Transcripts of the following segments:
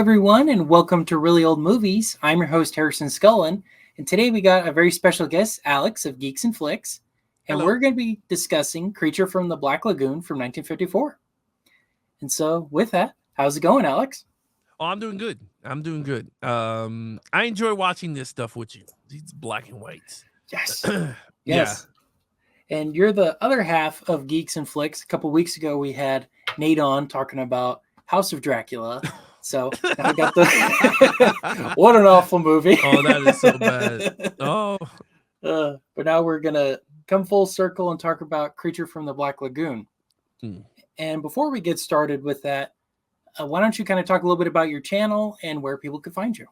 everyone, and welcome to Really Old Movies. I'm your host, Harrison Scullin, and today we got a very special guest, Alex of Geeks and Flix, and Hello. we're going to be discussing Creature from the Black Lagoon from 1954. And so, with that, how's it going, Alex? Oh, I'm doing good. I enjoy watching this stuff with you. These black and whites. Yes. Yeah. Yes. And you're the other half of Geeks and Flix. A couple weeks ago, we had Nate on talking about House of Dracula. So now I got the what an awful movie. Oh, that is so bad. Oh. But now we're gonna come full circle and talk about Creature from the Black Lagoon. And before we get started with that, why don't you kind of talk a little bit about your channel and where people could find you?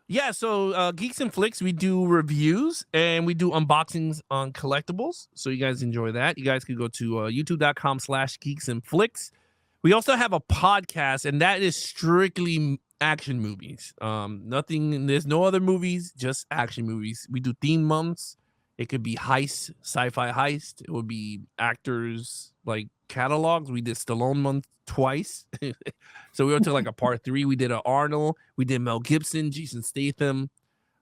Yeah, so Geeks and Flix, we do reviews and we do unboxings on collectibles. So you guys enjoy that. You guys could go to youtube.com/Geeks and Flix. We also have a podcast, and that is strictly action movies. There's no other movies, just action movies. We do theme months. It could be heist, sci-fi heist. It would be actors like catalogs. We did Stallone month twice. So we went to like a part 3. We did a Arnold. We did Mel Gibson, Jason Statham.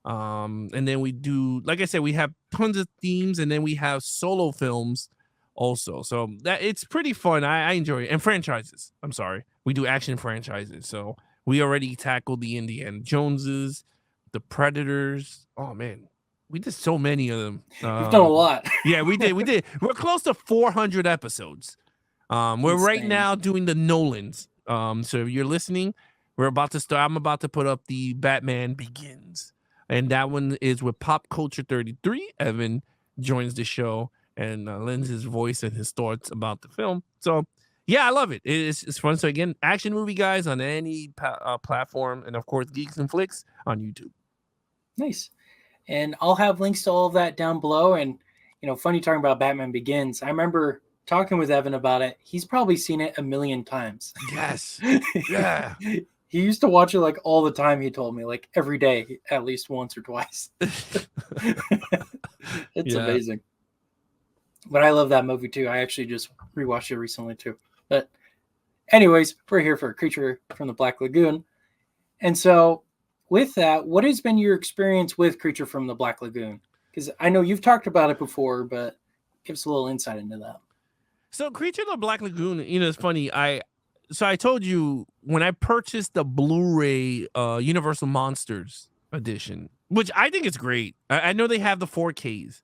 And then we do, like I said, we have tons of themes, and then we have solo films also. So that it's pretty fun. I enjoy it. And franchises. I'm sorry. We do action franchises. So we already tackled the Indiana Joneses, the Predators. Oh man, we did so many of them. We've done a lot. Yeah, we did. We're close to 400 episodes. We're right now doing the Nolans. So if you're listening, we're about to start. I'm about to put up the Batman Begins. And that one is with Pop Culture 33. Evan joins the show and lends his voice and his thoughts about the film. So, yeah, I love it. It's fun. So, again, action movie guys on any platform. And, of course, Geeks and Flix on YouTube. Nice. And I'll have links to all of that down below. And, funny talking about Batman Begins. I remember talking with Evan about it. He's probably seen it 1,000,000 times. Yes. Yeah. He used to watch it like all the time. He told me like every day, at least once or twice. It's amazing. But I love that movie too. I actually just rewatched it recently too. But anyways, we're here for Creature from the Black Lagoon. And so with that, what has been your experience with Creature from the Black Lagoon? Because I know you've talked about it before, but give us a little insight into that. So Creature of the Black Lagoon, it's funny. I told you when I purchased the Blu-ray Universal Monsters edition, which I think is great. I know they have the 4Ks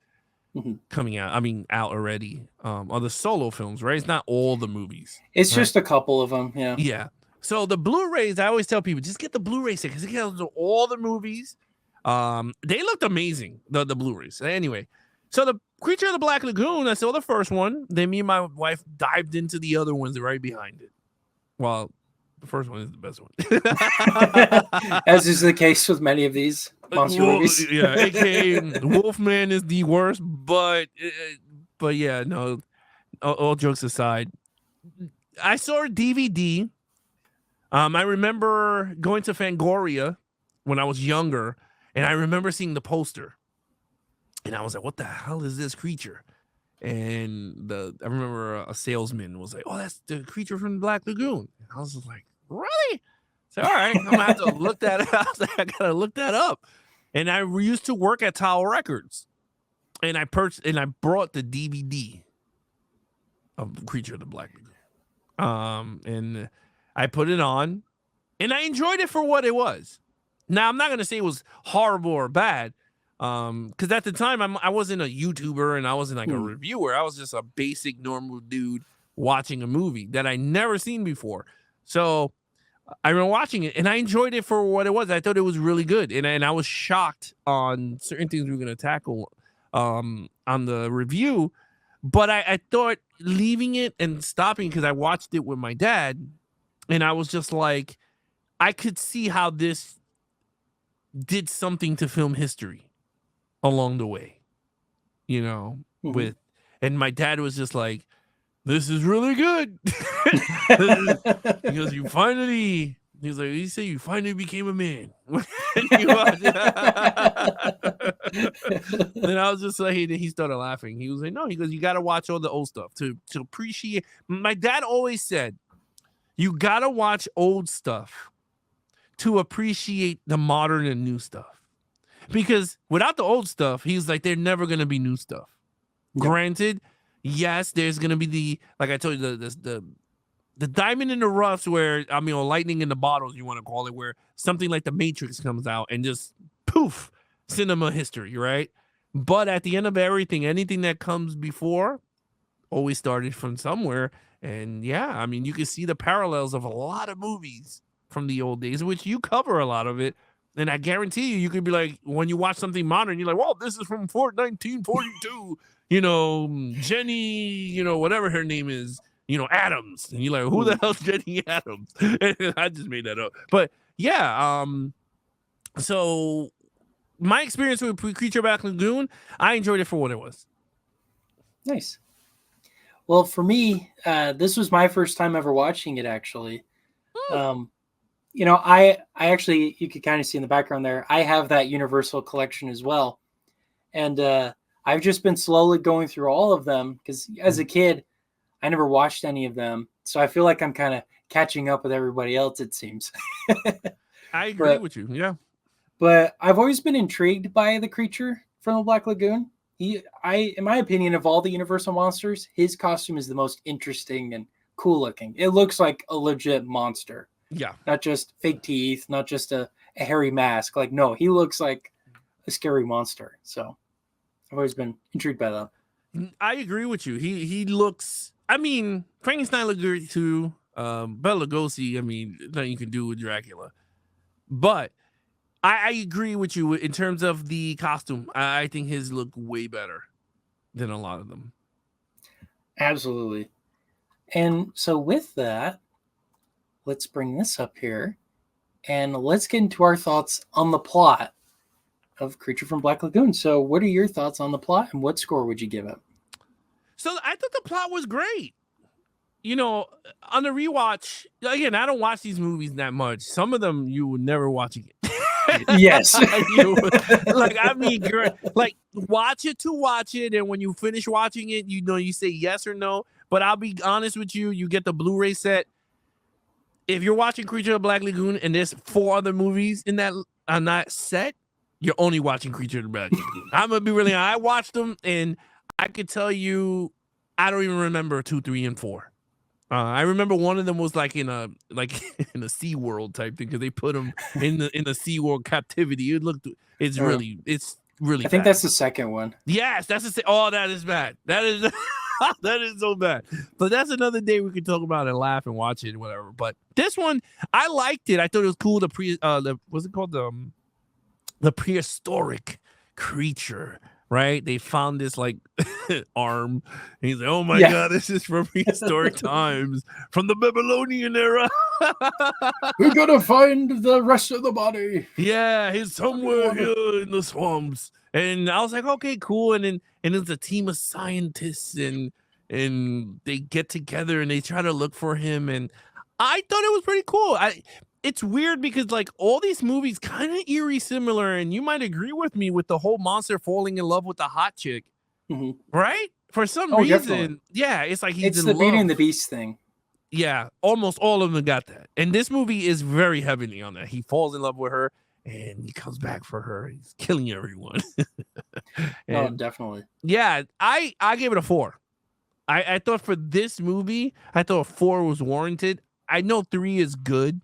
coming out. I mean, out already. Or the solo films, right? It's not all the movies. It's just a couple of them. Yeah. Yeah. So the Blu-rays, I always tell people, just get the Blu-ray set because it has all the movies. They looked amazing, the Blu-rays. Anyway, so the Creature of the Black Lagoon, I saw the first one. Then me and my wife dived into the other ones right behind it. Well, the first one is the best one. As is the case with many of these monster movies. Yeah, aka Wolfman is the worst, but yeah, no, all jokes aside. I saw a DVD. I remember going to Fangoria when I was younger, and I remember seeing the poster. And I was like, what the hell is this creature? And I remember a salesman was like, oh, that's the Creature from the Black Lagoon. And I was just like, really? So, all right, I'm going to have to look that up. I was like, I got to look that up. And I used to work at Tower Records. And I brought the DVD of Creature of the Black Lagoon. And I put it on. And I enjoyed it for what it was. Now, I'm not going to say it was horrible or bad. Because at the time I wasn't a YouTuber and I wasn't like a reviewer. I was just a basic normal dude watching a movie that I never seen before. So I remember watching it and I enjoyed it for what it was. I thought it was really good, and I was shocked on certain things we were gonna tackle on the review. But I thought leaving it and stopping, because I watched it with my dad, and I was just like, I could see how this did something to film history along the way, with, and my dad was just like, this is really good. He goes, you finally became a man. Then I was just like, he started laughing. He was like, no, he goes, you got to watch all the old stuff to appreciate. My dad always said, you got to watch old stuff to appreciate the modern and new stuff. Because without the old stuff, he's like, there's never going to be new stuff. Yep. Granted, yes, there's going to be like I told you, the diamond in the roughs where, or lightning in the bottles, you want to call it, where something like The Matrix comes out and just poof, cinema history, right? But at the end of everything, anything that comes before always started from somewhere. And yeah, you can see the parallels of a lot of movies from the old days, which you cover a lot of it. And I guarantee you could be like, when you watch something modern, you're like, well, this is from 1942, Jenny, whatever her name is, Adams. And you're like, who the hell's Jenny Adams? I just made that up. But yeah, so my experience with Creature Black Lagoon, I enjoyed it for what it was. Nice. Well, for me, this was my first time ever watching it, actually. I actually, you could kind of see in the background there, I have that Universal collection as well. And I've just been slowly going through all of them because as a kid, I never watched any of them. So I feel like I'm kind of catching up with everybody else, it seems. I agree with you, yeah. But I've always been intrigued by the creature from the Black Lagoon. In my opinion, of all the Universal monsters, his costume is the most interesting and cool looking. It looks like a legit monster. Yeah. Not just fake teeth, not just a hairy mask. Like, no, he looks like a scary monster. So I've always been intrigued by that. I agree with you. He looks, Frankenstein looked good too. Bela Lugosi, nothing you can do with Dracula. But I agree with you in terms of the costume. I think his look way better than a lot of them. Absolutely. And so with that, let's bring this up here and let's get into our thoughts on the plot of Creature from Black Lagoon. So what are your thoughts on the plot and what score would you give it? So I thought the plot was great. On the rewatch, again, I don't watch these movies that much. Some of them you would never watch again. Yes. Watch it to watch it. And when you finish watching it, you say yes or no. But I'll be honest with you, you get the Blu-ray set. If you're watching Creature of Black Lagoon and there's 4 other movies in that on that set, you're only watching Creature of the Black Lagoon. I'm going to be really honest. I watched them and I could tell you, I don't even remember 2, 3, and 4. I remember one of them was like in a Sea World type thing because they put them in the Sea World captivity. It's really I think that's the second one. Yes, that's the. Oh, that is bad. That is that is so bad. But that's another day we could talk about it and laugh and watch it and whatever. But this one, I liked it. I thought it was cool. What's it called? The prehistoric creature. Right? They found this arm. And he's like, oh my God, this is from prehistoric times, from the Babylonian era. We're going to find the rest of the body. Yeah, he's somewhere here in the swamps. And I was like, okay, cool. And it's a team of scientists and they get together and they try to look for him. And I thought it was pretty cool. It's weird because all these movies kind of eerie similar, and you might agree with me with the whole monster falling in love with the hot chick, right? For some reason, definitely. Yeah, it's like it's the Beauty and the Beast thing. Yeah, almost all of them got that, and this movie is very heavily on that. He falls in love with her, and he comes back for her. He's killing everyone. Oh, definitely. Yeah, I gave it a 4. I thought for this movie, I thought 4 was warranted. I know 3 is good.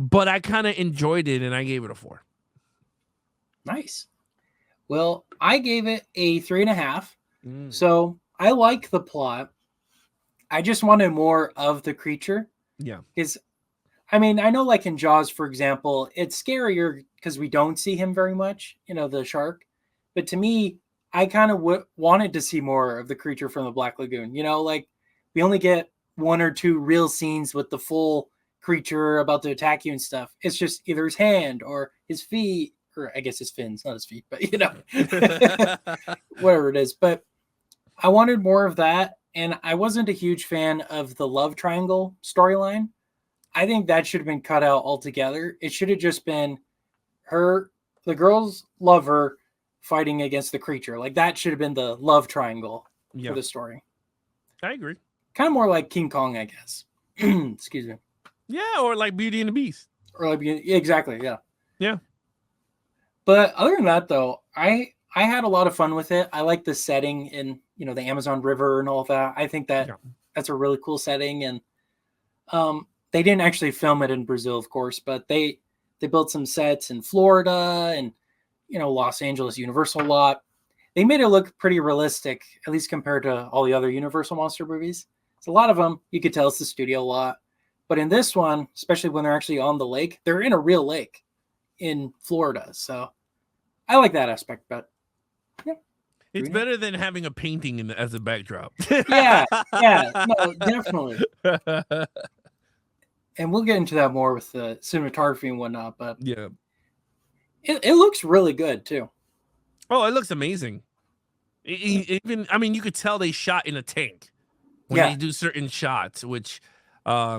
But I kind of enjoyed it, and I gave it a 4. Nice. Well, I gave it a 3.5. So I like the plot. I just wanted more of the creature. Yeah. Because, I know in Jaws, for example, it's scarier because we don't see him very much, the shark. But to me, I kind of wanted to see more of the creature from the Black Lagoon. We only get 1 or 2 real scenes with the full creature about to attack you and stuff. It's just either his hand or his feet, or I guess his fins, not his feet, but whatever it is. But I wanted more of that, and I wasn't a huge fan of the love triangle storyline. I think that should have been cut out altogether. It should have just been the girls love her fighting against the creature. That should have been the love triangle for the story. I agree. Kind of more like King Kong, I guess. Excuse me. Yeah, or like Beauty and the Beast. early beginning. Exactly, yeah. Yeah. But other than that, though, I had a lot of fun with it. I like the setting in the Amazon River and all that. I think that that's a really cool setting, and they didn't actually film it in Brazil, of course, but they built some sets in Florida and Los Angeles Universal lot. They made it look pretty realistic, at least compared to all the other Universal monster movies. So a lot of them, you could tell it's the studio lot. But in this one, especially when they're actually on the lake, they're in a real lake in Florida. So I like that aspect, but yeah. It's better than having a painting as a backdrop. Yeah, no, definitely. And we'll get into that more with the cinematography and whatnot, but yeah, it looks really good too. Oh, it looks amazing. Even, I mean, you could tell they shot in a tank when they do certain shots, which I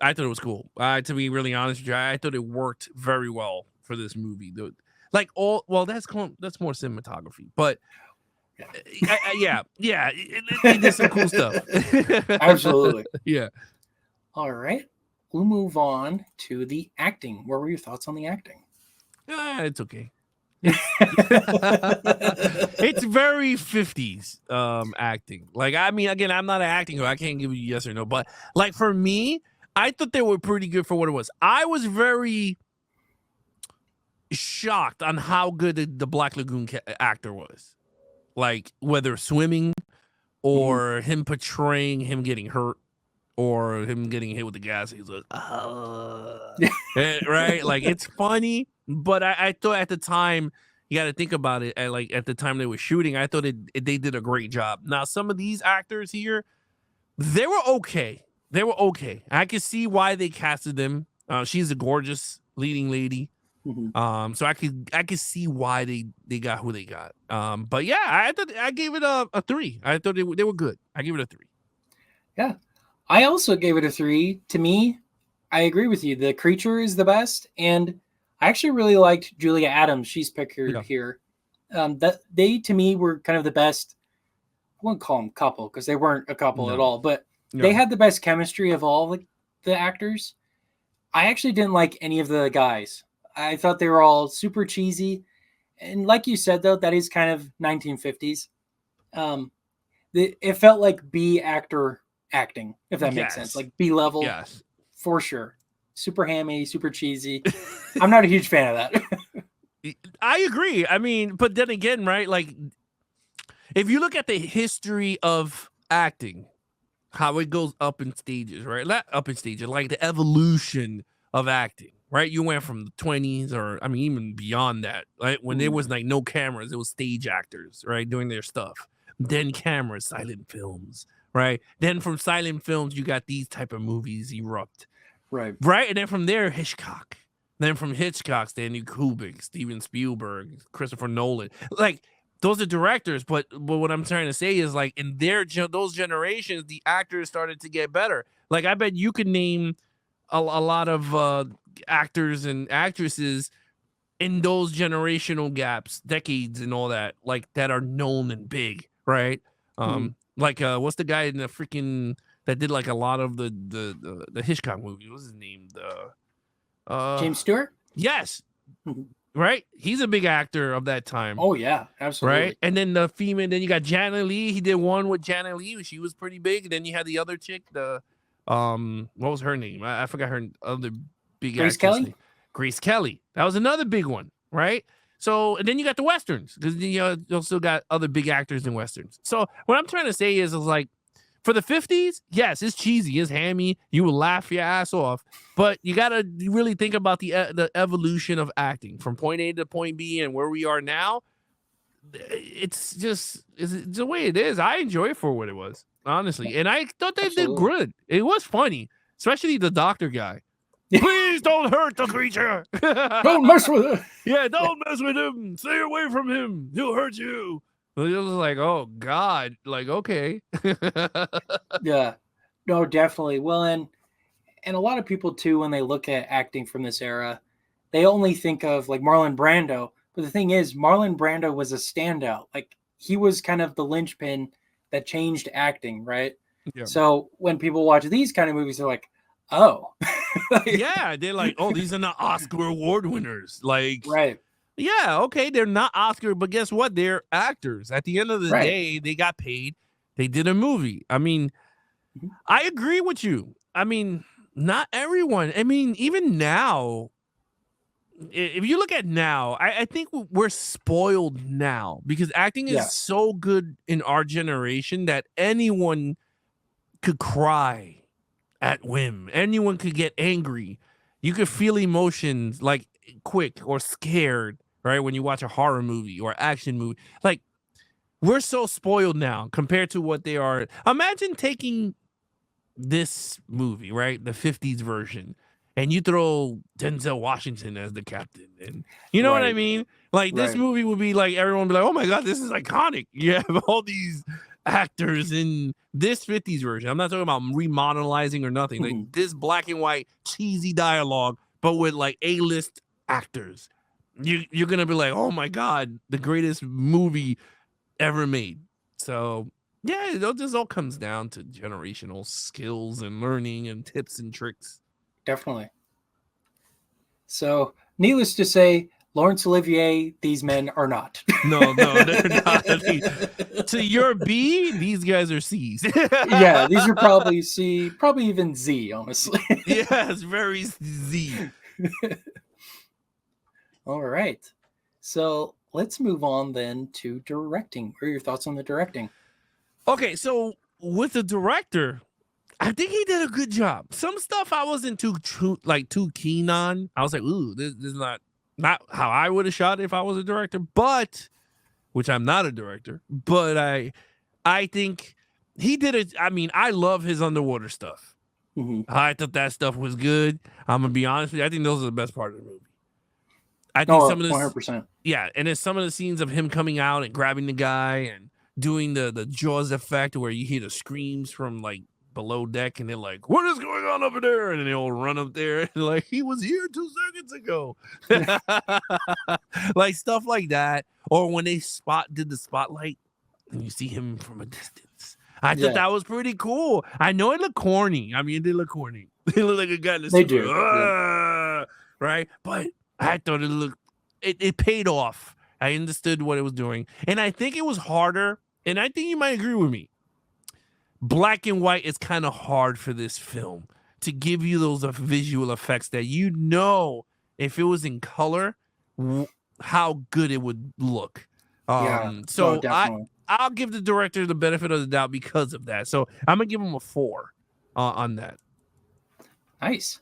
thought it was cool. To be really honest with you, I thought it worked very well for this movie. That's more cinematography, but it did some cool stuff. Absolutely. Yeah. All right. We'll move on to the acting. What were your thoughts on the acting? It's okay. It's very 50s acting. Like, I mean, again, I'm not an acting, I can't give you yes or no, but like for me, I thought they were pretty good for what it was. I was very shocked on how good the Black Lagoon actor was. Like, whether swimming or him portraying him getting hurt or him getting hit with the gas, he's like, right? Like, it's funny, but I thought at the time, you got to think about it. At the time they were shooting, I thought they did a great job. Now, some of these actors here, they were okay. I could see why they casted them. She's a gorgeous leading lady. So I could see why they got who they got. But yeah, I gave it a 3. I thought they were good. I gave it a 3. Yeah. I also gave it a 3. To me, I agree with you. The creature is the best, and I actually really liked Julia Adams. She's pictured here. That they, to me, were kind of the best. I wouldn't call them couple because they weren't a couple at all, but they had the best chemistry of all the actors. I actually didn't like any of the guys. I thought they were all super cheesy, and like you said, though, that is kind of 1950s. It felt like B actor acting, if that makes sense, like B level. Yes, for sure. Super hammy, super cheesy. I'm not a huge fan of that. I agree. I mean, but then again, right? Like, if you look at the history of acting, how it goes up in stages, right? Not up in stages, like the evolution of acting, right? You went from the 20s, or I mean, even beyond that, right? When there was like no cameras, it was stage actors, right, doing their stuff. Then cameras, silent films, right? Then from silent films, you got these type of movies erupt. Right. And then from there, Hitchcock. Then from Hitchcock, Stanley Kubrick, Steven Spielberg, Christopher Nolan. Like, those are directors, but what I'm trying to say is, like, in those generations, the actors started to get better. Like, I bet you could name a lot of actors and actresses in those generational gaps, decades and all that, like, that are known and big, right? Like, what's the guy in the freaking that did like a lot of the Hitchcock movie? What's his name? James Stewart? Yes. Right? He's a big actor of that time. Oh, yeah, absolutely. Right? And then the female, then you got Janet Leigh. He did one with Janet Leigh. She was pretty big. Then you had the other chick, what was her name? I forgot her other big Grace actress Kelly? name. Grace Kelly. That was another big one, right? So, and then you got the Westerns, because you also got other big actors in Westerns. So what I'm trying to say is like, for the 50s, yes, it's cheesy, it's hammy. You will laugh your ass off, but you got to really think about the evolution of acting from point A to point B and where we are now. It's the way it is. I enjoy it for what it was, honestly. And I thought they did good. It was funny, especially the doctor guy. Please don't hurt the creature. Don't mess with it. Yeah, don't mess with him. Stay away from him. He'll hurt you. It was like, oh God, like, okay. Yeah, no, definitely. Well, and a lot of people too, when they look at acting from this era, they only think of like Marlon Brando. But the thing is, Marlon Brando was a standout. Like, he was kind of the linchpin that changed acting, right? Yeah. So when people watch these kind of movies, they're like, oh, Yeah, they're like, oh, these are not Oscar award winners. Like, Right. yeah, okay, they're not Oscar, but guess what? They're actors. At the end of the Right. day, they got paid. They did a movie. I mean, Mhm. I agree with you. I mean, not everyone. I mean, even now, if you look at now, I think we're spoiled now because acting is Yeah. so good in our generation that anyone could cry at whim. Anyone could get angry. You could feel emotions like quick or scared, right? When you watch a horror movie or action movie. Like, we're so spoiled now compared to what they are. Imagine taking this movie, right? The 50s version, and you throw Denzel Washington as the captain. And you know what I Right. mean? Like, this Right. movie would be like, everyone would be like, oh my God, this is iconic. You have all these actors in this 50s version. I'm not talking about remodelizing or nothing. Like, Mhm. this black and white cheesy dialogue, but with like A-list actors. You're gonna be like, oh my God, the greatest movie ever made. So yeah, it just all comes down to generational skills and learning and tips and tricks. Definitely. So, needless to say, Laurence Olivier, these men are not. No, they're not. To your B, these guys are C's. Yeah, these are probably C, probably even Z, honestly. Yes, very Z. All right. So let's move on then to directing. What are your thoughts on the directing? Okay, so with the director, I think he did a good job. Some stuff I wasn't too keen on. I was like, ooh, this is not how I would have shot if I was a director, but which I'm not a director, but I think he did it. I mean, I love his underwater stuff. Mm-hmm. I thought that stuff was good. I'm gonna be honest with you. I think those are the best part of the movie. I think No, some of this, 100%. yeah, and it's some of the scenes of him coming out and grabbing the guy and doing the Jaws effect where you hear the screams from like below deck and they're like, what is going on over there? And then they all run up there and like, he was here 2 seconds ago. Like stuff like that. Or when they did the spotlight and you see him from a distance. I thought that was pretty cool. I know it looked corny. I mean, they look corny. They look like a guy that's They do. Yeah. Right? But I thought it paid off. I understood what it was doing. And I think it was harder, and I think you might agree with me. Black and white is kind of hard for this film to give you those visual effects that you know if it was in color, how good it would look. So definitely. I'll give the director the benefit of the doubt because of that. So I'm gonna give him a 4 on that. Nice.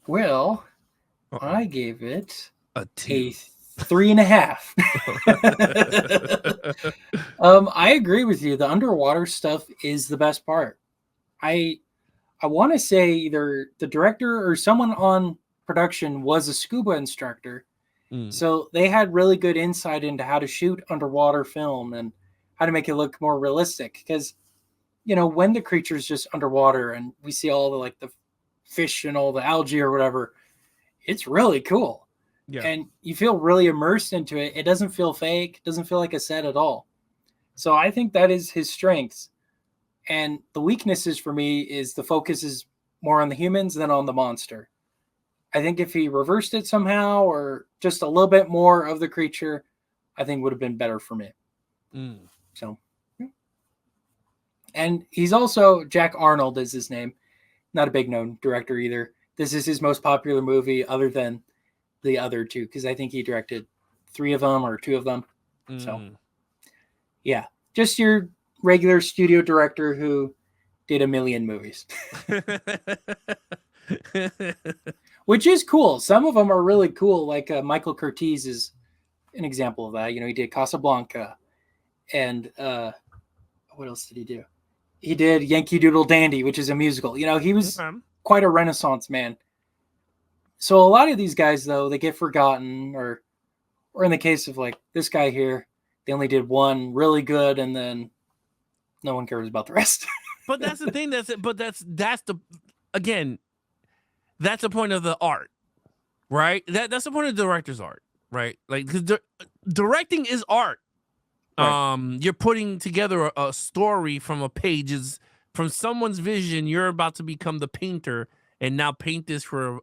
Well, Uh-oh. I gave it a 2. 3.5. I agree with you. The underwater stuff is the best part. I want to say either the director or someone on production was a scuba instructor. So they had really good insight into how to shoot underwater film and how to make it look more realistic. Because, you know, when the creature's just underwater and we see all the like the fish and all the algae or whatever, it's really cool. Yeah. And you feel really immersed into it. It doesn't feel fake. It doesn't feel like a set at all. So I think that is his strengths. And the weaknesses for me is the focus is more on the humans than on the monster. I think if he reversed it somehow or just a little bit more of the creature, I think would have been better for me. So, yeah. And he's also, Jack Arnold is his name. Not a big known director either. This is his most popular movie other than the other 2, because I think he directed 3 of them or 2 of them. So, yeah, just your regular studio director who did a million movies. Which is cool. Some of them are really cool. Like Michael Curtiz is an example of that. You know, he did Casablanca. And what else did he do? He did Yankee Doodle Dandy, which is a musical. You know, he was quite a Renaissance man. So a lot of these guys, though, they get forgotten, or in the case of like this guy here, they only did one really good, and then no one cares about the rest. But that's the thing. That's the point of the art, right? That's the point of the director's art, right? Like, because directing is art. Right. You're putting together a story from a page, from someone's vision. You're about to become the painter, and now paint this for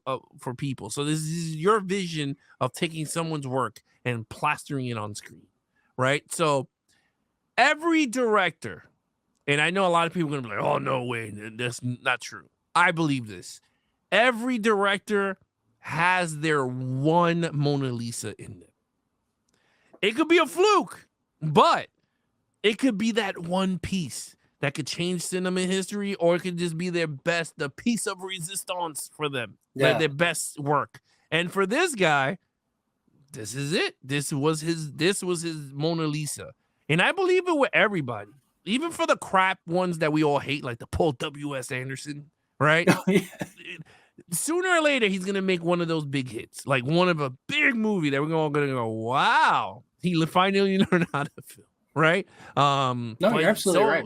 people. So this is your vision of taking someone's work and plastering it on screen, right? So every director, and I know a lot of people are gonna be like, "Oh no way, that's not true." I believe this. Every director has their one Mona Lisa in them. It could be a fluke, but it could be that one piece that could change cinema history, or it could just be their best, the piece of resistance for them, their best work. And for this guy, this is it. This was his Mona Lisa. And I believe it with everybody, even for the crap ones that we all hate, like the Paul W.S. Anderson, right? Oh, yeah. Sooner or later, he's gonna make one of those big hits, like one of a big movie that we're all gonna go, wow, he finally learned how to film, right? No, you're absolutely right.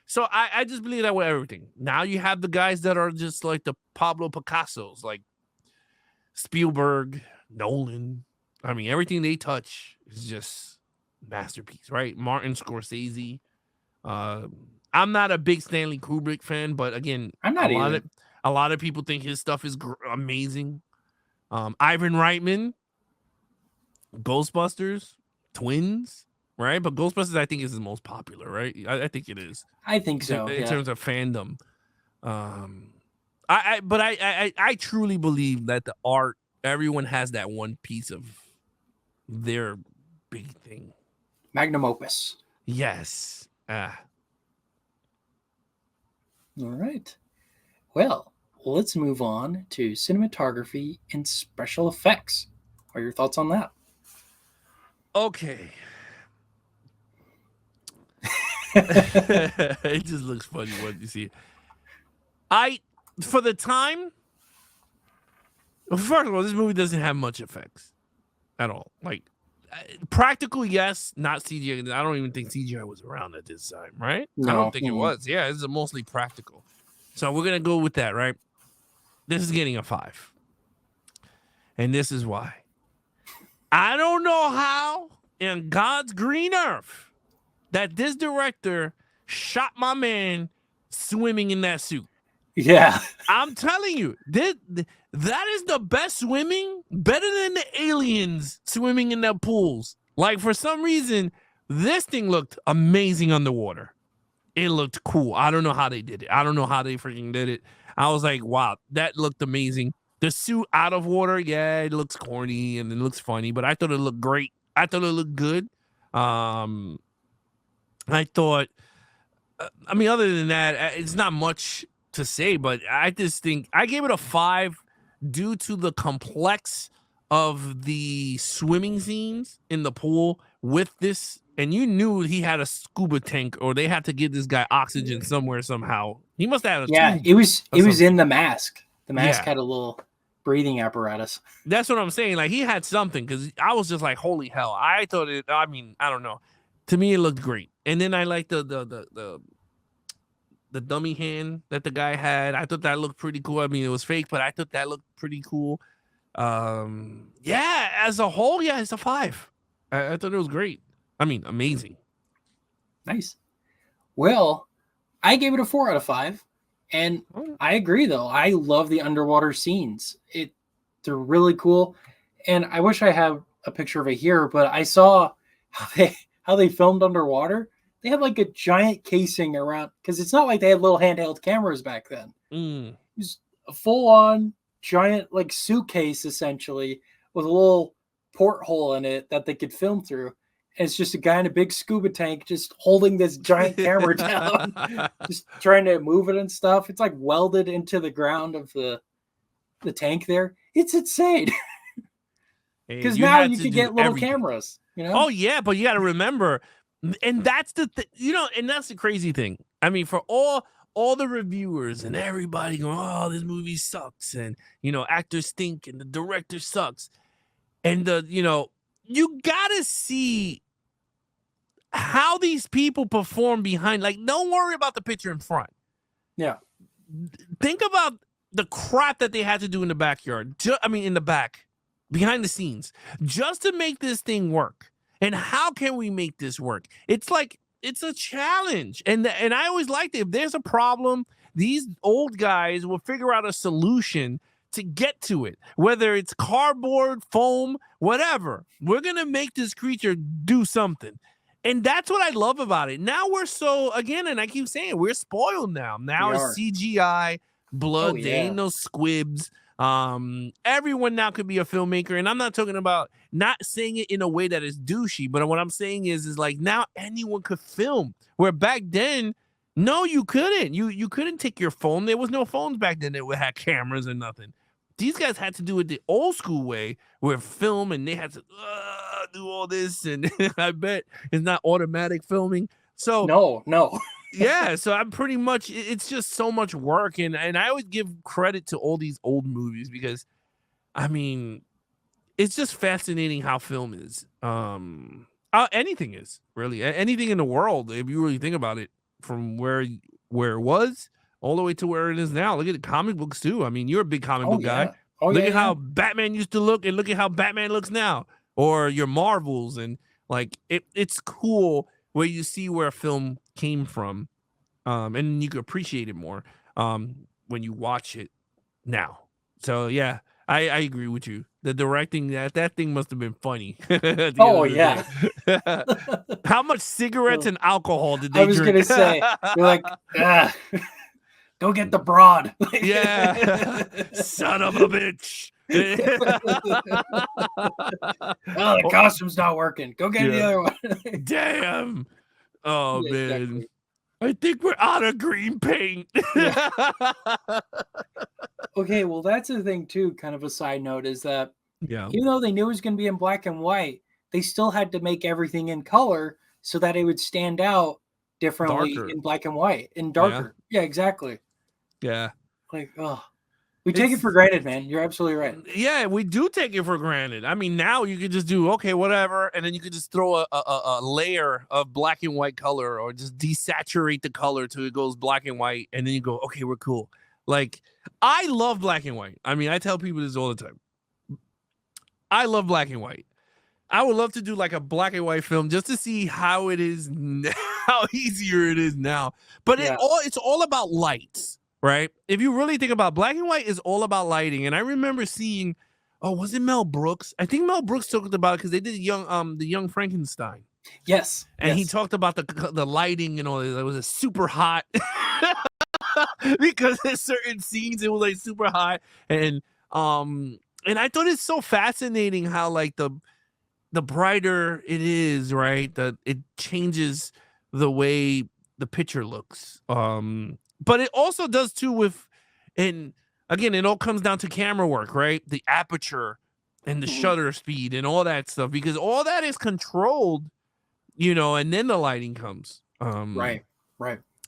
So I just believe that with everything. Now you have the guys that are just like the Pablo Picassos, like Spielberg, Nolan. I mean, everything they touch is just masterpiece, right? Martin Scorsese. I'm not a big Stanley Kubrick fan, but again, I'm not either. A lot of people think his stuff is amazing. Ivan Reitman, Ghostbusters, Twins, right? But Ghostbusters, I think, is the most popular, right? I think it is. I think so. In terms of fandom. I truly believe that the art, everyone has that one piece of their big thing. Magnum opus. Yes. All right. Well, let's move on to cinematography and special effects. What are your thoughts on that? Okay. It just looks funny when you see it. For the time, first of all, this movie doesn't have much effects at all. Like, practical, yes, not CGI. I don't even think CGI was around at this time, right? No. I don't think it was. Yeah, it's mostly practical. So we're going to go with that, right? This is getting a 5. And this is why. I don't know how in God's green earth that this director shot my man swimming in that suit. Yeah. I'm telling you, that is the best swimming, better than the aliens swimming in their pools. Like, for some reason, this thing looked amazing underwater. It looked cool. I don't know how they did it. I don't know how they freaking did it. I was like, wow, that looked amazing. The suit out of water, yeah, it looks corny and it looks funny, but I thought it looked great. I thought it looked good. I thought, I mean, other than that, it's not much to say, but I just think I gave it a 5 due to the complex of the swimming scenes in the pool with this. And you knew he had a scuba tank, or they had to give this guy oxygen somewhere somehow. He must have had a tube. It was in the mask. The mask had a little breathing apparatus. That's what I'm saying. Like, he had something, because I was just like, holy hell. I thought it, I mean, I don't know. To me, it looked great. And then I liked the dummy hand that the guy had. I thought that looked pretty cool. I mean, it was fake, but I thought that looked pretty cool. Yeah, as a whole, yeah, it's a 5. I thought it was great. I mean, amazing. Nice. Well, I gave it a 4 out of 5. And I agree, though. I love the underwater scenes. They're really cool. And I wish I had a picture of it here, but I saw how they filmed underwater. They had like a giant casing around, because it's not like they had little handheld cameras back then. It was a full-on giant like suitcase, essentially, with a little porthole in it that they could film through. And it's just a guy in a big scuba tank just holding this giant camera down, just trying to move it and stuff. It's like welded into the ground of the tank there. It's insane. Because now you can get little cameras, you know? Oh, yeah, but you got to remember, and that's the and that's the crazy thing. I mean, for all the reviewers and everybody going, oh, this movie sucks, and, actors stink, and the director sucks. And you gotta see how these people perform behind. Like, don't worry about the picture in front. Yeah. Think about the crap that they had to do in the backyard. In the back, behind the scenes, just to make this thing work. And how can we make this work? It's like, it's a challenge. And I always liked it. If there's a problem, these old guys will figure out a solution to get to it, whether it's cardboard, foam, whatever. We're going to make this creature do something. And that's what I love about it. Now we're so, again, and I keep saying, we're spoiled now. Now it's CGI, blood, there ain't no squibs. Everyone now could be a filmmaker, and I'm not talking about not saying it in a way that is douchey, but what I'm saying is like now anyone could film, where back then, no, you couldn't. You couldn't take your phone. There was no phones back then that would have cameras and nothing. These guys had to do it the old school way, where film, and they had to do all this, and I bet it's not automatic filming. So no. Yeah, so I'm pretty much, it's just so much work, and I always give credit to all these old movies because, I mean, it's just fascinating how film is. Anything is, really. Anything in the world, if you really think about it, from where it was all the way to where it is now. Look at the comic books, too. I mean, you're a big comic book guy. Look at how Batman used to look, and look at how Batman looks now. Or your Marvels, and, like, it's cool where you see where a film came from, and you can appreciate it more when you watch it now. So yeah, I agree with you. The directing, that thing must have been funny. Oh yeah. How much cigarettes and alcohol did they drink? I was gonna say, you're like, go get the broad. Yeah, son of a bitch. Oh, the costume's not working. Go get the other one. Damn. Oh man. Exactly. I think we're out of green paint. Okay, well that's the thing too, kind of a side note, is that even though they knew it was going to be in black and white, they still had to make everything in color so that it would stand out differently in black and white and darker. Yeah, exactly. Yeah. Like, we take it for granted, man. You're absolutely right. Yeah, we do take it for granted. I mean, now you could just do, okay, whatever, and then you could just throw a layer of black and white color, or just desaturate the color till it goes black and white, and then you go, okay, we're cool. Like, I love black and white. I mean, I tell people this all the time. I love black and white. I would love to do like a black and white film just to see how it is now, how easier it is now. But it's all about lights. Right? If you really think about, black and white is all about lighting. And I remember seeing, was it Mel Brooks? I think Mel Brooks talked about it because they did the Young Frankenstein. Yes. And he talked about the lighting and all. It was super hot because in certain scenes it was like super hot. And I thought it's so fascinating how like the brighter it is, right? That it changes the way the picture looks. But it also does too with, and again, it all comes down to camera work, right? The aperture and the shutter speed and all that stuff, because all that is controlled, and then the lighting comes. Right.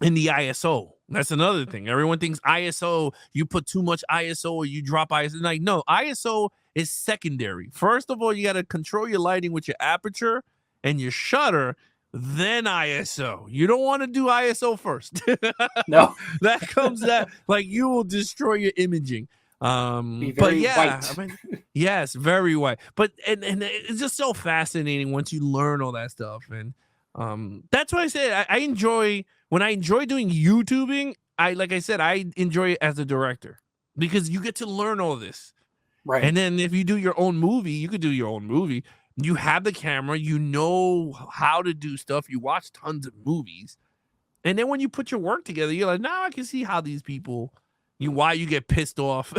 And the ISO. That's another thing. Everyone thinks ISO, you put too much ISO or you drop ISO. Like, no, ISO is secondary. First of all, you got to control your lighting with your aperture and your shutter, then ISO. You don't want to do ISO first. No. That comes out like you will destroy your imaging. But yeah, white. I mean, yes, very white. But and it's just so fascinating once you learn all that stuff. And that's why I said I enjoy doing YouTubing. I enjoy it as a director because you get to learn all this. Right. And then if you do your own movie, you could do your own movie. You have the camera, you know how to do stuff. You watch tons of movies. And then when you put your work together, you're like, now I can see how these people, why you get pissed off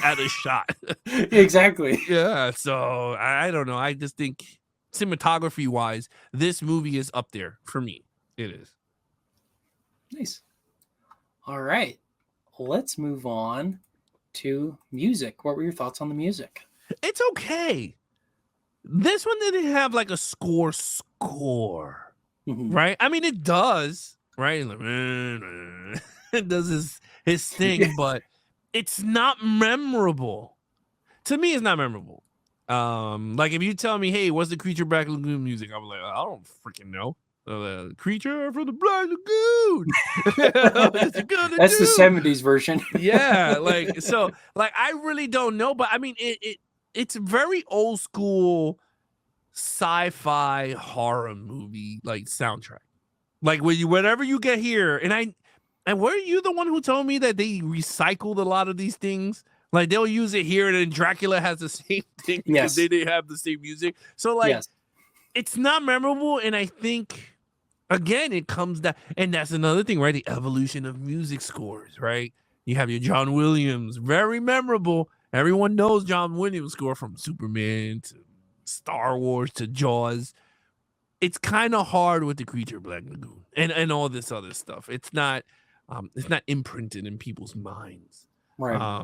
at a shot. Exactly. Yeah. So I don't know. I just think cinematography wise, this movie is up there for me. It is. Nice. All right. Let's move on to music. What were your thoughts on the music? It's okay. This one didn't have like a score, right? I mean, it does, right? It does his thing, but it's not memorable. To me, it's not memorable. Like if you tell me, hey, what's the Creature Black Lagoon music? I'm like, I don't freaking know. Creature from the Black Lagoon. That's the 70s version. Yeah, I really don't know, but I mean, it's very old school sci-fi horror movie like soundtrack. Like whenever you get here, and And were you the one who told me that they recycled a lot of these things? Like they'll use it here, and then Dracula has the same thing because they didn't have the same music. So like, it's not memorable, and I think again it comes down, and that's another thing, right? The evolution of music scores, right? You have your John Williams, very memorable. Everyone knows John Williams score from Superman to Star Wars to Jaws. It's kind of hard with the Creature of Black Lagoon and all this other stuff. It's not imprinted in people's minds. Right.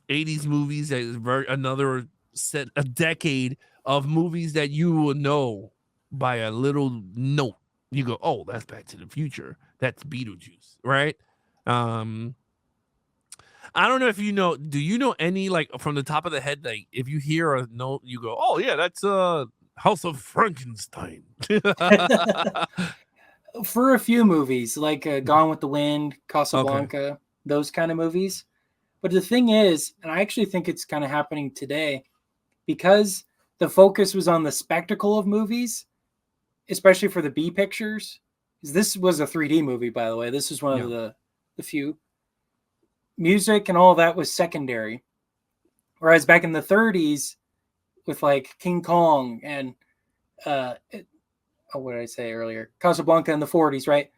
80s movies, that is another set, a decade of movies that you will know by a little note. You go, oh, that's Back to the Future. That's Beetlejuice, right? I don't know if you know. Do you know any, like, from the top of the head, like if you hear a note, you go, oh yeah, that's House of Frankenstein. For a few movies, like Gone with the Wind, Casablanca, those kind of movies. But the thing is, and I actually think it's kind of happening today, because the focus was on the spectacle of movies, especially for the B pictures. This was a 3D movie, by the way. This is one of the few. Music and all of that was secondary. Whereas back in the 30s, with like King Kong and what did I say earlier? Casablanca in the 40s, right?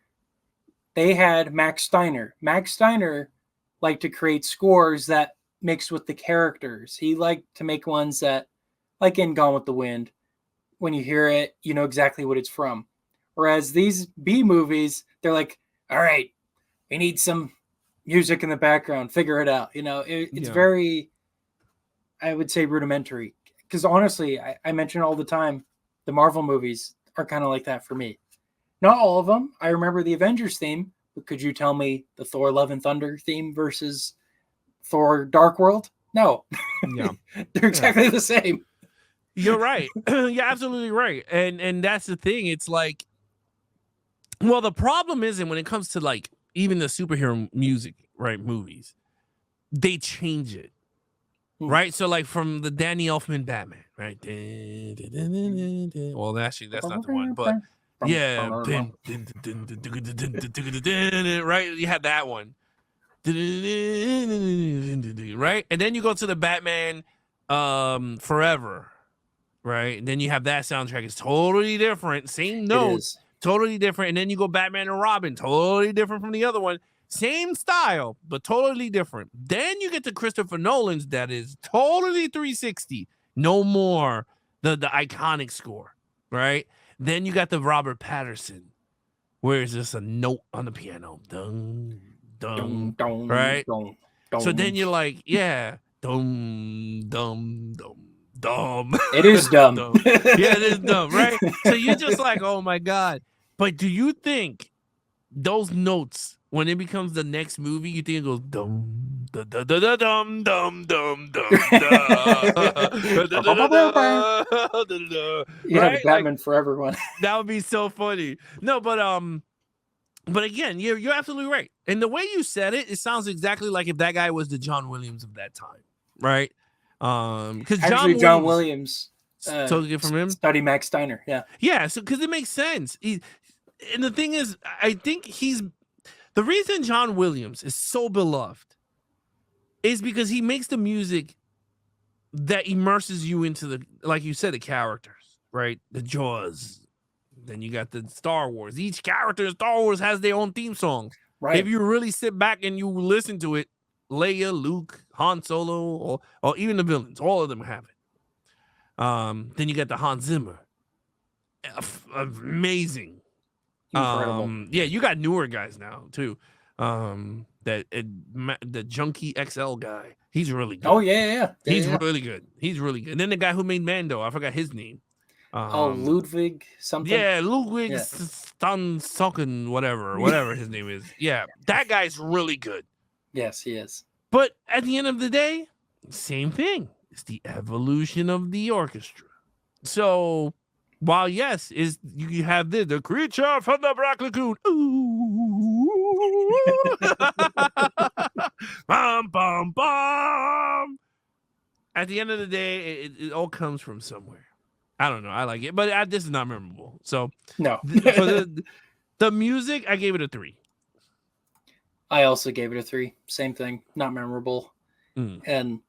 They had Max Steiner. Max Steiner liked to create scores that mixed with the characters. He liked to make ones that, like in Gone with the Wind, when you hear it, you know exactly what it's from. Whereas these B movies, they're like, all right, we need some music in the background, figure it out. You know, it's very, I would say, rudimentary. Because honestly, I mention all the time, the Marvel movies are kind of like that for me. Not all of them. I remember the Avengers theme, but could you tell me the Thor Love and Thunder theme versus Thor Dark World? No. Yeah. They're exactly the same. You're right. You're absolutely right. And that's the thing. It's like, well, the problem isn't when it comes to like even the superhero music, right? Movies, they change it. Right, so like from the Danny Elfman Batman, right? Well, actually, that's not the one, but yeah, right. You had that one, right? And then you go to the Batman, Forever, right? And then you have that soundtrack. It's totally different, same notes, totally different. And then you go Batman and Robin, totally different from the other one. Same style, but totally different. Then you get to Christopher Nolan's that is totally 360. No more the iconic score, right? Then you got the Robert Pattinson, where it's just a note on the piano. Dun, dun, dun, right? Dun, dun. So then you're like, yeah, dum, dum, dum, dumb. It is dumb. Dumb. Yeah, it is dumb, right? So you're just like, oh my God. But do you think those notes, when it becomes the next movie, you think it goes dum da da da da dum dum dum dum da. Yeah, Batman Forever one. That would be so funny. No, but again, you're absolutely right. And the way you said it, it sounds exactly like if that guy was the John Williams of that time, right? Because John Williams totally get from him. Study Max Steiner, yeah. So because it makes sense. And the thing is, I think the reason John Williams is so beloved is because he makes the music that immerses you into the, like you said, the characters, right? The Jaws. Then you got the Star Wars. Each character in Star Wars has their own theme song. Right. If you really sit back and you listen to it, Leia, Luke, Han Solo, or even the villains, all of them have it. Then you got the Hans Zimmer. Amazing. Incredible. Yeah, you got newer guys now too. The Junkie XL guy, he's really good. Oh yeah. He's really good. He's really good. And then the guy who made Mando, I forgot his name. Ludwig something. Yeah, Ludwig Stansocken, whatever his name is. Yeah, that guy's really good. Yes, he is. But at the end of the day, same thing. It's the evolution of the orchestra. So while yes, you have the Creature from the Black Lagoon. Ooh. Bum, bum, bum. At the end of the day, it all comes from somewhere. I don't know. I like it, but this is not memorable. So no. For the music, I gave it a 3. I also gave it a 3. Same thing. Not memorable. Mm. And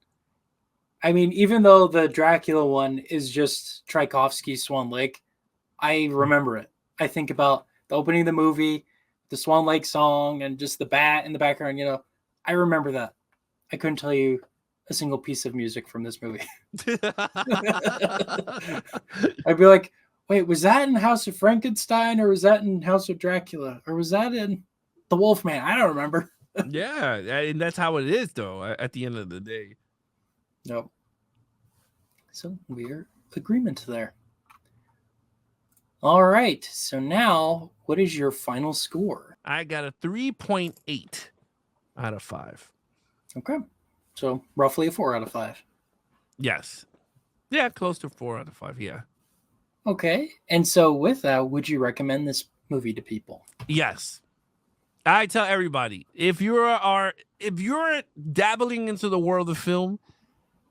I mean, even though the Dracula one is just Tchaikovsky's Swan Lake, I remember it. I think about the opening of the movie, the Swan Lake song, and just the bat in the background. I remember that. I couldn't tell you a single piece of music from this movie. I'd be like, wait, was that in House of Frankenstein, or was that in House of Dracula, or was that in The Wolfman? I don't remember. Yeah, and that's how it is, though, at the end of the day. No. So we're agreement there. All right. So now, what is your final score? I got a 3.8 out of 5. Okay. So roughly a 4 out of 5. Yes. Yeah, close to 4 out of 5. Yeah. Okay. And so with that, would you recommend this movie to people? Yes. I tell everybody, if you're dabbling into the world of film,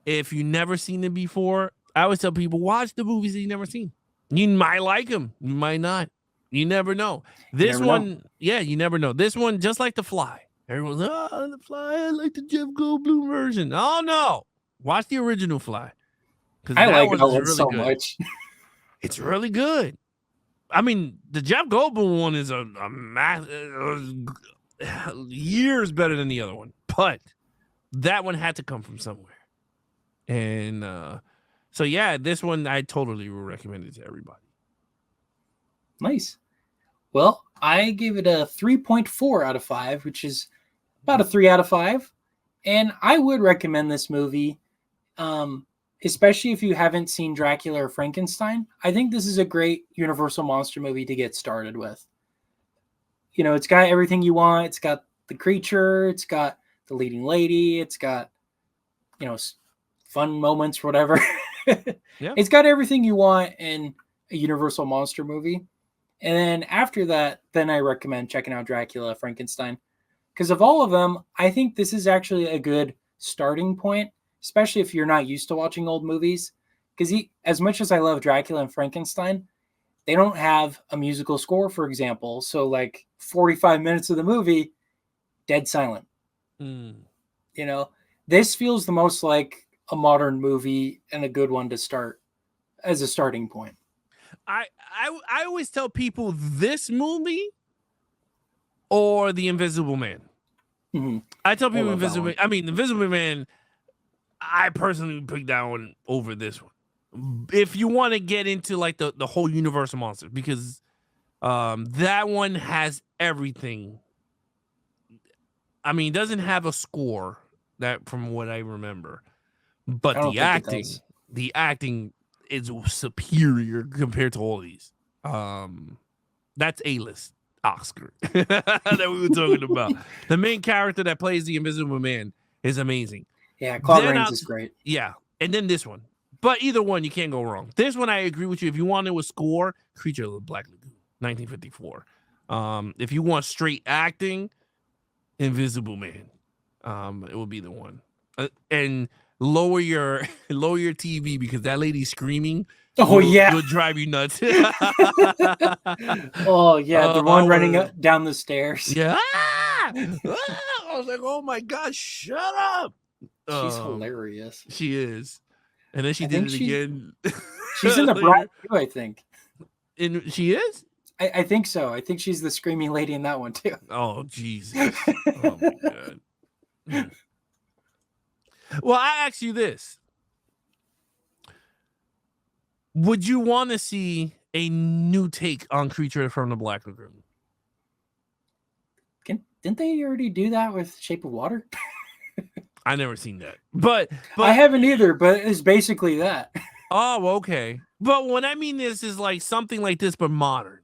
if you've never seen it before, I always tell people, watch the movies that you've never seen. You might like them. You might not. You never know. This one, yeah, you never know. This one, just like The Fly. Everyone's, The Fly, I like the Jeff Goldblum version. Oh, no. Watch the original Fly. I like that one so much. It's really good. I mean, the Jeff Goldblum one is a years better than the other one. But that one had to come from somewhere. And so, yeah, this one I totally will recommend it to everybody. Nice. Well, I gave it a 3.4 out of 5, which is about a 3 out of 5. And I would recommend this movie, especially if you haven't seen Dracula or Frankenstein. I think this is a great Universal monster movie to get started with. It's got everything you want. It's got the creature. It's got the leading lady. It's got, fun moments, whatever. Yeah. It's got everything you want in a Universal monster movie. And then after that, then I recommend checking out Dracula, Frankenstein. Because of all of them, I think this is actually a good starting point, especially if you're not used to watching old movies. Because as much as I love Dracula and Frankenstein, they don't have a musical score, for example. So 45 minutes of the movie, dead silent. This feels the most like a modern movie and a good one to start as a starting point. I always tell people this movie or The Invisible Man. Mm-hmm. I tell people Invisible Man. I mean, The Invisible Man, I personally would pick that one over this one. If you want to get into the whole Universal monster, because that one has everything. I mean, it doesn't have a score that from what I remember. But the acting is superior compared to all of these. That's A-list Oscar that we were talking about. The main character that plays the Invisible Man is amazing. Yeah, Claude Rains is great. Yeah, and then this one. But either one, you can't go wrong. This one, I agree with you. If you want to score, Creature of the Black Lagoon, 1954. If you want straight acting, Invisible Man, it will be the one. And lower your TV because that lady screaming will drive you nuts. Oh yeah, the one running down the stairs. Yeah. I was like, oh my god, shut up. She's hilarious. She is. And then she did it again. She's in The Bride too, I think. She is? I think so. I think she's the screaming lady in that one too. Oh Jesus. Oh my god. Well, I ask you this. Would you want to see a new take on Creature from the Black Lagoon? Didn't they already do that with Shape of Water? I never seen that. But I haven't either, but it's basically that. Oh, okay. But what I mean is like something like this, but modern,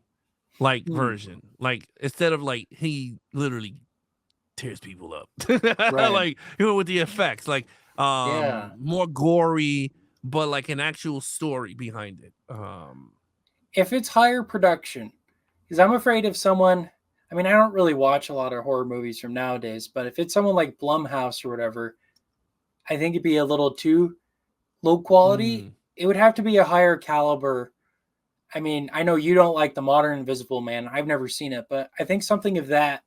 version. Like instead of he literally tears people up, right. With the effects, more gory, but an actual story behind it. If it's higher production, because I'm afraid if someone, I mean, I don't really watch a lot of horror movies from nowadays, but if it's someone like Blumhouse or whatever, I think it'd be a little too low quality. It would have to be a higher caliber. I mean, I know you don't like the modern Invisible Man. I've never seen it, but I think something of that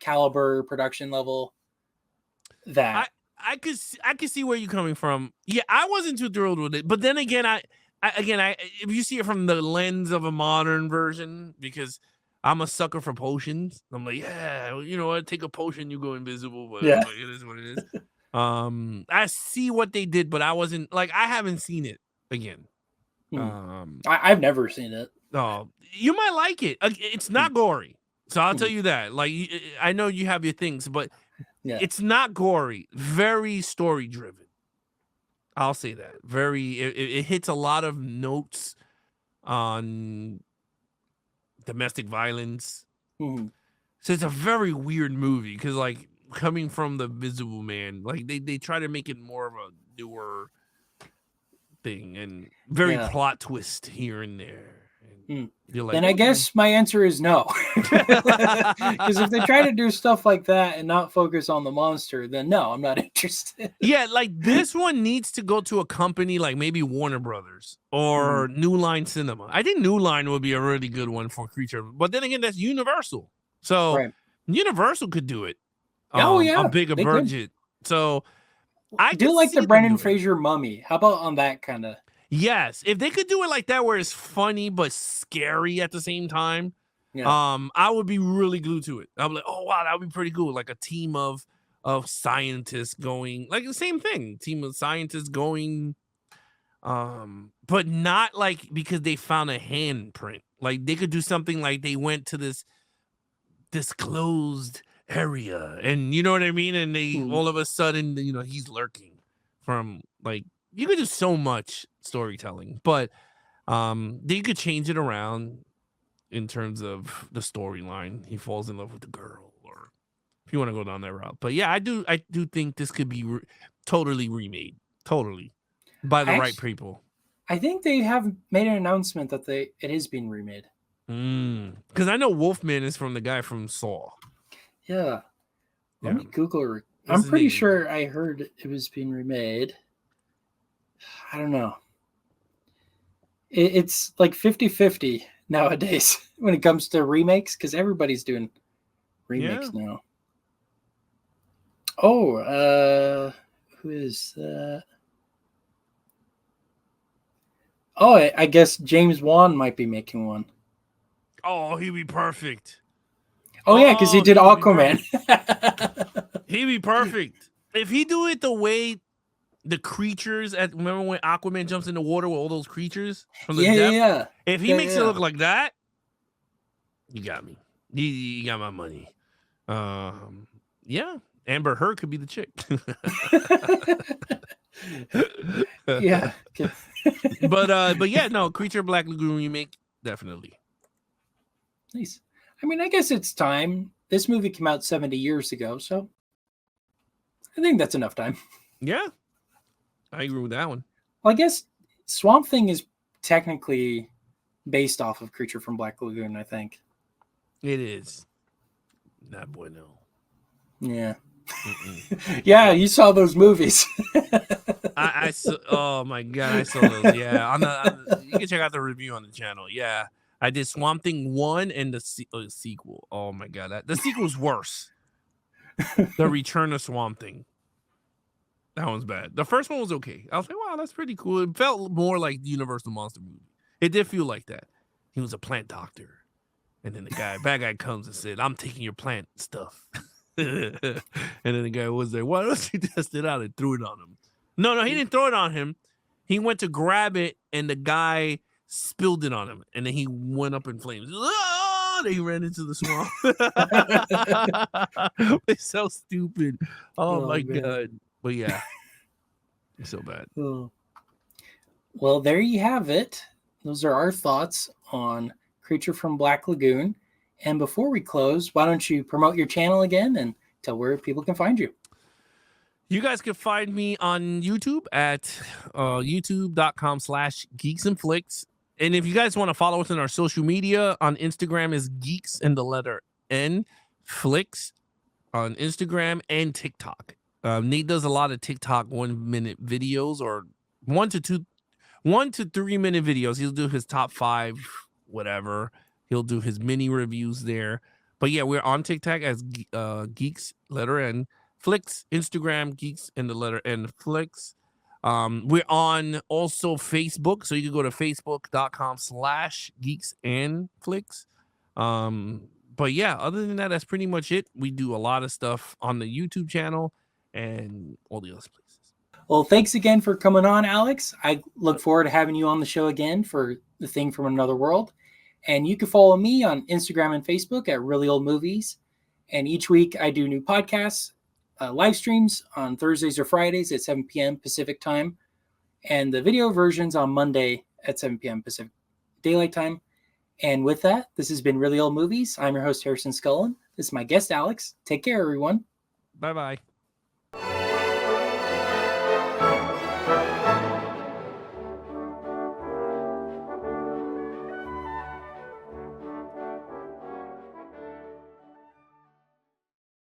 caliber production level that I could see where you're coming from. Yeah, I wasn't too thrilled with it, but then again, I if you see it from the lens of a modern version, because I'm a sucker for potions. I'm like, yeah, you know what? Take a potion, you go invisible. But Yeah. like, it is what it is. I see what they did, but I wasn't like, I haven't seen it again. I've never seen it. Oh, you might like it. It's not gory, so I'll tell you that. Like, I know you have your things, but Yeah. it's not gory. Very story driven. I'll say that. Very. It hits a lot of notes on domestic violence. Mm-hmm. So it's a very weird movie because, like, coming from the Visible Man, like they try to make it more of a newer thing and very plot twist here and there. And you're like, then I guess my answer is no. Because if they try to do stuff like that and not focus on the monster, then no, I'm not interested. Yeah, like this one needs to go to a company like maybe Warner Brothers or New Line Cinema. I think New Line would be a really good one for Creature. But then again, that's Universal. So Universal could do it. A bigger budget. So I do like the Brendan Fraser Mummy. How about on that kind of? Yes, if they could do it like that, where it's funny but scary at the same time, I would be really glued to it. I'm like, oh wow, that would be pretty cool. Like a team of scientists going, like the same thing, team of scientists going, but not like because they found a handprint. Like they could do something like they went to this closed area, and you know what I mean, and they all of a sudden, you know, he's lurking from like. You could do so much storytelling, but you could change it around in terms of the storyline. He falls in love with the girl, or if you want to go down that route. But yeah, I do think this could be totally remade, totally by the right people. I think they have made an announcement that it is being remade. Because I know Wolfman is from the guy from Saw. Yeah. Let me Google. I'm pretty sure I heard it was being remade. I don't know. It's like 50-50 nowadays when it comes to remakes because everybody's doing remakes now. Oh, who is that? Oh, I guess James Wan might be making one. Oh, he'd be perfect. Oh yeah, because he did Aquaman. He'd be perfect. If he do it the way the creatures remember when Aquaman jumps in the water with all those creatures from the depth? Yeah. If he makes it look like that, you got me. You got my money. Yeah. Amber Heard could be the chick. Yeah. but yeah, no, Creature Black Lagoon remake, definitely. Nice. I mean, I guess it's time. This movie came out 70 years ago, so I think that's enough time. Yeah. I agree with that one. Well, I guess Swamp Thing is technically based off of Creature from Black Lagoon, I think. It is. That boy, no. Yeah. Yeah, you saw those movies. I saw, oh my God, I saw those. Yeah. You can check out the review on the channel. Yeah. I did Swamp Thing 1 and the sequel. Oh my God. The sequel's worse. The Return of Swamp Thing. That one's bad. The first one was okay. I was like, wow, that's pretty cool. It felt more like the Universal Monster movie. It did feel like that. He was a plant doctor. And then the bad guy comes and said, I'm taking your plant stuff. And then the guy was like, why don't you test it out and threw it on him? No, he didn't throw it on him. He went to grab it and the guy spilled it on him. And then he went up in flames. Oh, then he ran into the swamp. It's so stupid. Oh my God. But yeah, it's so bad. Well, there you have it. Those are our thoughts on Creature from Black Lagoon. And before we close, why don't you promote your channel again and tell where people can find you? You guys can find me on YouTube at youtube.com/geeksandflix. And if you guys want to follow us on our social media, on Instagram is geeks and the letter N Flix on Instagram and TikTok. Nate does a lot of TikTok 1 minute videos or 1 to 3 minute videos. He'll do his top 5, whatever. He'll do his mini reviews there. But yeah, we're on TikTok as Geeks letter N Flix, Instagram Geeks and the letter N Flix. We're on also Facebook, so you can go to facebook.com/Geeks and Flix. But yeah, other than that, that's pretty much it. We do a lot of stuff on the YouTube channel and all the other places. Well, thanks again for coming on, Alex. I look forward to having you on the show again for The Thing from Another World. And you can follow me on Instagram and Facebook at Really Old Movies. And each week I do new podcasts, live streams on Thursdays or Fridays at 7 p.m. Pacific time. And the video versions on Monday at 7 p.m. Pacific Daylight Time. And with that, this has been Really Old Movies. I'm your host, Harrison Scullin. This is my guest, Alex. Take care, everyone. Bye-bye.